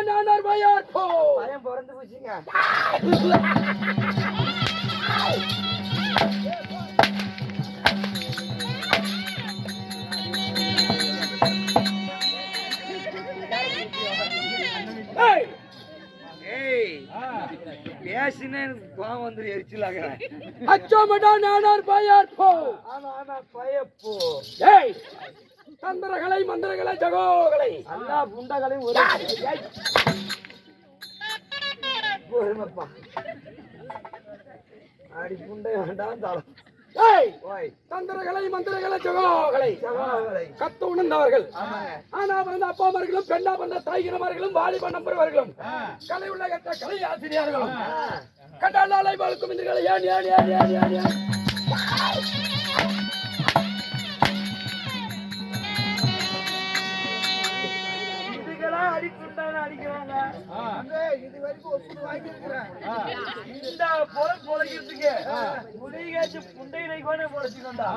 நானார் pi r போ. பயம் பிறந்து போச்சுங்க. பேசினா எனக்கு கோவம் வந்து எரிச்சலாகிறேன். அச்சமடா நானார் பையார் போ. ஆமா ஆமா பயப்போ. ஏய் தந்திரகளை மந்திரங்களை ஜகோகளை எல்லா புண்டகளையும் ஒருமப்பா அடி புண்டை வேண்டாம் தாளம். ஏய் ஓய் தந்திரகளை மந்திரங்களை ஜகோகளை சகோதரரை கத்து உணர்ந்தவர்கள். ஆமாங்க. ஆனா பிறந்த அப்பாமார்களும் பெண்ணா பிறந்த தாய்கிறவர்களும் வாலிப நம்புறவர்களும் கலை உள்ள கற்ற கலை ஆசிரியர்களும் கண்டாலை வளர்க்கும் இந்திரங்களை ஏன் ஏன் ஏன் ஏன் ஏன் ஏன் இதுக்கெல்லாம் அடிக்குண்டான அடிக்கிறாங்க. இது வரைக்கும் ஒரு புண்ணு வாங்கியிருக்கிறேன். இந்த பொருள் பொழைக்கிறதுக்கு முடிகாச்சு புண்டையினை கூட பொழைச்சிக்கொண்டா.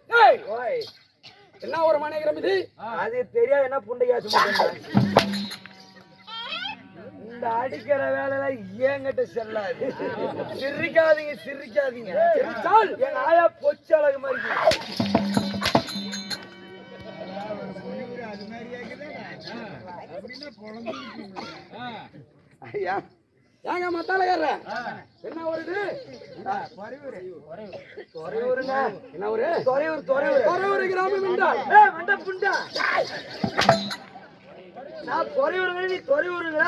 ஏய் ஓய் என்ன ஒரு மனைகிறம் இது? அது தெரியாது என்ன புண்டையாச்சு மட்டும். இந்த அடிக்கிற வேலையில ஏங்கிட்ட செல்லாது. சிரிக்காதீங்க சிரிக்காதீங்க. சிரிச்சால் எங்க ஆயா பொச்சு அழகு மாதிரி. ஐயா ஏங்க மத்தாலகார என்ன ஒரு இது? தொரையூருங்க. என்ன ஒரு தொரையூர் தொரையூர் தொரையூர் கிராமம் என்றால் மண்ட புண்டா. நான் தொரையூருங்க நீ தொரையூருங்க.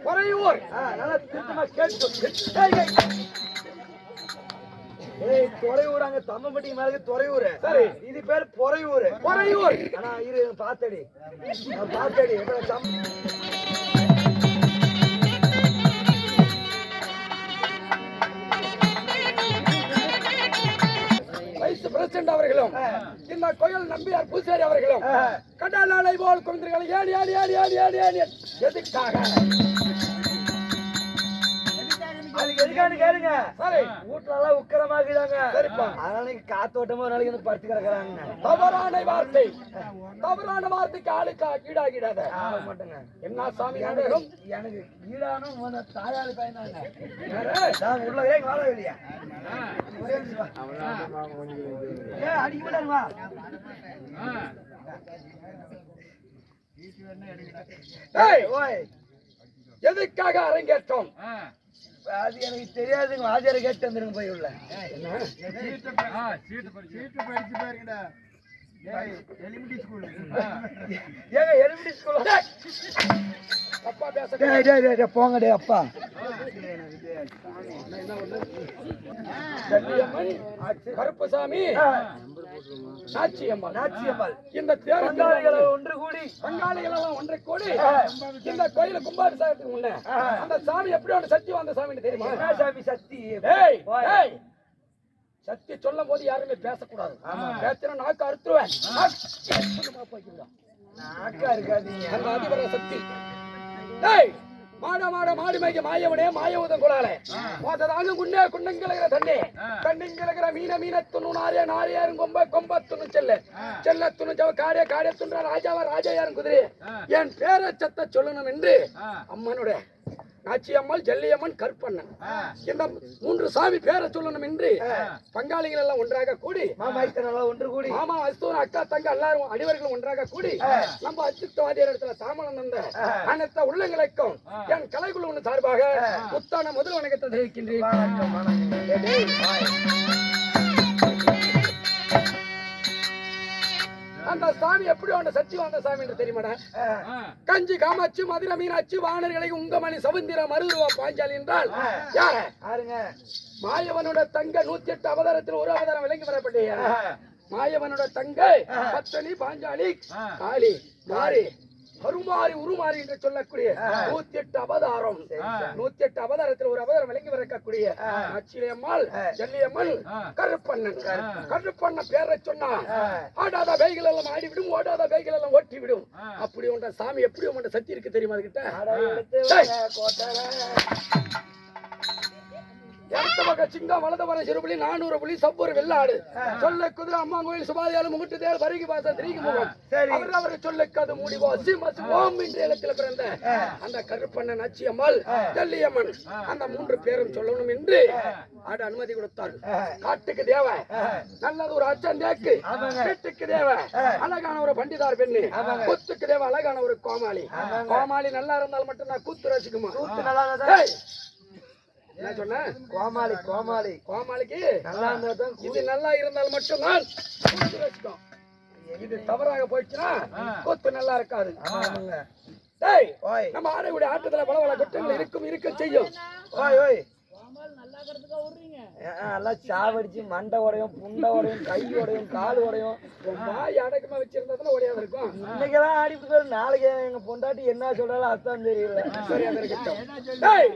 பொறையூர். நல்லா திருத்தமா கேட்டு. ஏய் தொரையூர் அங்க தம்மப்பட்டி மேல தொரையூர். சரி இது பேர் பொறையூர். பொறையூர். ஆனா இரு பாத்தடி பாத்தடி வைஸ் பிரசிடண்ட் அவர்களும் இந்த கோயில் நம்பியார் பூசாரி அவர்களும் கடலாலை போல் குழந்தைகள் ஏடி ஏடி ஏடி ஏடி ஏடி ஏடி எதுக்காக? அதுக்கு எதுக்கானு கேளுங்க. சரி வீட்டுல எல்லாம் உக்கரமாக்குறாங்க. சரிப்பா. அதனால காத்தோட்டமா ஒரு நாளைக்கு வந்து படுத்து கிடக்குறாங்க. தவறான வார்த்தை தவறான வார்த்தைக்கு ஆளுக்கா கீழாகிடாத மாட்டேங்க. என்ன சாமி நாடகம்? எனக்கு ஈடானும் தாயாளு பயனாங்க. உள்ள வாழ இல்லையா அடிக்க மாட்டாருமா? ஏய் ஓய் எதுக்காக அரங்கேற்றம்? அது எனக்கு தெரியாதுங்க. ஆஜார கேட்டு வந்துருங்க போய் உள்ள. ஏங்க எலிமெண்டரி ஸ்கூல் அப்பா பேச போங்க டே அப்பா. கருப்பசாமி நாச்சியம்மாள் நாச்சியம்மாள் இந்த பங்காளிகளை ஒன்று கூடி பங்காளிகள் எல்லாம் ஒன்றை கூடி இந்த கோயில கும்பாபிஷேகத்துக்கு முன்ன அந்த சாமி எப்படி ஒன்று சக்தி வந்த சாமின்னு தெரியுமா? சாமி சக்தி. ஏய் ஏய் சக்தி சொல்லும் போது யாருமே பேசக்கூடாது. பேசினா நாக்கு அறுத்துருவேன். நாக்கா இருக்காதீங்க. அந்த அதிபர சக்தி. ஏய் மாட மாட மாடு மேய்க்க மாயவனே மாயவுதம் குளாலே மோசதாங்க குண்டே குண்டங்கிழகிற தண்ணி கண்ணிங்கிழகிற மீன மீனத்துணு நாரியா நாரியாரும் கொம்ப கொம்பத்துணு செல்லத்துணு ஜவ காடே காடே துன்ற ராஜாவா ராஜா யாரும் குதிரை என் பேரை சத்த சொல்லணும் என்று அம்மனுடைய நாச்சியம்மாள் ஜல்லியம்மன் கற்பண்ணன் இந்த 3 சாமி பேரை சொல்லணும் என்று பங்காளிகள் எல்லாம் ஒன்றாக கூடி ஒன்று கூடி மாமா அஸ்தூர் அக்கா தங்க எல்லாரும் அடிவர்களும் ஒன்றாக கூடி நம்ம அச்சுத்தவாதியர் இடத்துல தாமலம் வந்த அனைத்த உள்ளங்களுக்கும் என் கலைக்குழு சார்பாக புத்தான முதல் வணக்கத்தை தெரிவிக்கின்றேன். அந்த சாமி எப்படி ஒன்று சக்தி வந்த சாமி என்று தெரியுமாடா? கஞ்சி காமாட்சி மதுரை மீனாட்சி வானர்களை உங்கமணி சவுந்திர மருதுவா பாஞ்சாலி என்றால் யாருங்க? மாயவனோட தங்க 108 அவதாரத்தில் ஒரு அவதாரம் விளங்கி வரப்பட்டீங்க. மாயவனோட தங்கை பத்தனி பாஞ்சாலி காளி மாறி கருமாறி உருமாறி என்று சொல்லக்கூடிய 108 அவதாரம். 108 அவதாரத்தில் ஒரு அவதாரம் விளங்கி வரக்கூடிய அச்சியம்மாள் ஜல்லியம்மன் கருப்பண்ணன். கருப்பண்ண பேரை சொன்னா ஆடாத பைகள் எல்லாம் ஆடிவிடும், ஓடாத பைகள் எல்லாம் ஓட்டி விடும். அப்படி ஒன்ற சாமி எப்படி ஒன்ற சக்தி இருக்கு தெரியுமா? அதுகிட்ட இடத்த பக்கம் சிங்கம், வலது பக்கம் சிறுபுலி, 400 புலி, சப்பூர் வெள்ளாடு, சொல்ல குதிரை, அம்மா கோயில், சுபாதியாலும், முகுட்டு தேர், பரிகி பாசம், திரிக்கு முகம், அவர்கள் சொல்லுக்கு அது முடிவோ சிம்மசு ஓம் என்ற இடத்துல பிறந்த அந்த கருப்பண்ணன், அச்சியம்மாள், ஜல்லியம்மன், அந்த 3 பேரும் சொல்லணும் என்று ஆட அனுமதி கொடுத்தார். காட்டுக்கு தேவை நல்லது ஒரு அச்சன் தேக்கு, வீட்டுக்கு தேவை அழகான ஒரு பண்டிதார் பெண்ணு, கூத்துக்கு தேவை அழகான ஒரு கோமாளி. கோமாளி நல்லா இருந்தால் மட்டும்தான் கூத்து ரசிக்குமா? என்ன சொன்ன? கோமாளி கோமாளி கோமாளிக்கு நல்லா இருந்தாதான் இது நல்லா இருந்தால் மட்டும்தான் கூத்து ரசிக்கும். இது தவறாக போயிடுச்சுன்னா கூத்து நல்லா இருக்காது. டேய், நம்ம ஆடக்கூடிய ஆட்டத்துல பல பல குற்றங்கள் இருக்கும், இருக்க செய்யும். ஓய் ஓய் எல்லாம் சாவடிச்சு மண்டை உடையும், புண்டை உடையும், கை உடையும், கால் உடையும். வாய் அடக்கமா வச்சிருந்ததுல ஓடியாத இருக்கும். இன்னைக்கெல்லாம் ஆடிட்டு நாளைக்கு எங்க பொண்டாட்டி என்ன சொல்றாலும் அர்த்தம் தெரியல. சரி, அது இருக்கட்டும். டேய்,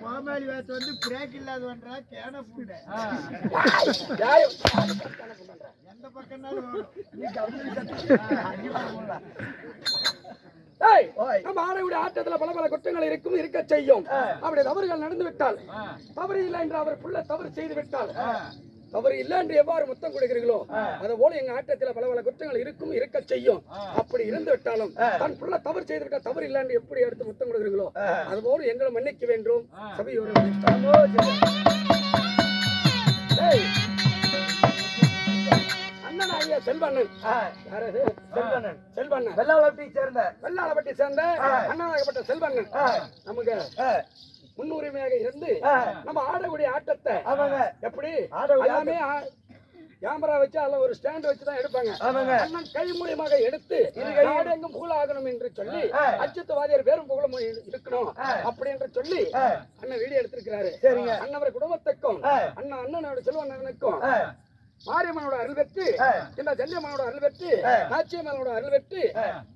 கோமாளி வாத்து வந்து பிரேக் இல்லாதவன்றா கேன புண்டை டேய், எந்த பக்கம்னாலும் டேய், நம்ம ஆடக்கூடிய ஆட்டத்துல பல பல குற்றங்கள் இருக்கும், இருக்க செய்யும். அப்படி தவறுகள் நடந்து விட்டால், தவறு இல்லை என்று அவர் புள்ள தவறு செய்து விட்டால், தவறு இல்லை என்று எவ்வாறு முத்தம் கொடுக்கிறீர்களோ அது போல எங்க ஆட்டத்துல பல பல குற்றங்கள் இருக்கும், இருக்க செய்யும். அப்படி இருந்து விட்டாலும் தன் புள்ள தவறு செய்து விட்டால் தவறு இல்லை என்று எப்படி எடுத்து முத்தம் கொடுக்கிறீர்களோ அது போல எங்களை மன்னிக்க வேண்டும். சபையோடு அண்ணன் ஐயா செல்வண்ணன், யாரது? செல்வண்ணன் செல்வண்ணன், வெள்ளாளப்பட்டி சேர்ந்த வெள்ளாளப்பட்டி சேர்ந்த அண்ணனாகப்பட்ட செல்வண்ணன் நமக்கு முன்னுரிமையாக இருந்து நம்ம ஆடக்கூடிய ஆட்டத்தை எப்படி எல்லாமே கேமரா வச்சு அதுல ஒரு ஸ்டாண்ட் வச்சுதான் எடுப்பாங்க. அண்ணன் கை மூலியமாக எடுத்து நாடெங்கும் புகழாகணும் என்று சொல்லி அச்சுத்த வாதியார் பேரும் புகழும் இருக்கணும் அப்படி என்று சொல்லி அண்ணன் வீடியோ எடுத்திருக்கிறாரு. அண்ணன் குடும்பத்துக்கும் அண்ணனோட செல்வண்ணனுக்கும் மாரியம்மனோட அருள் பெற்று, இந்த ஜல்லியம்மனோட அருள் பெற்று, நாச்சியம்மனோட அருள் பெற்று,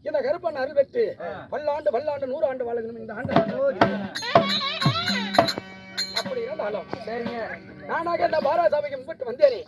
இந்த கருப்பன் அருள் பெற்று பல்லாண்டு 100 ஆண்டு வாழணும் இந்த ஆண்டு. அப்படி இருந்தாலும் நானாக இந்த பாரா சபைக்கு முன்பிட்டு வந்தேனே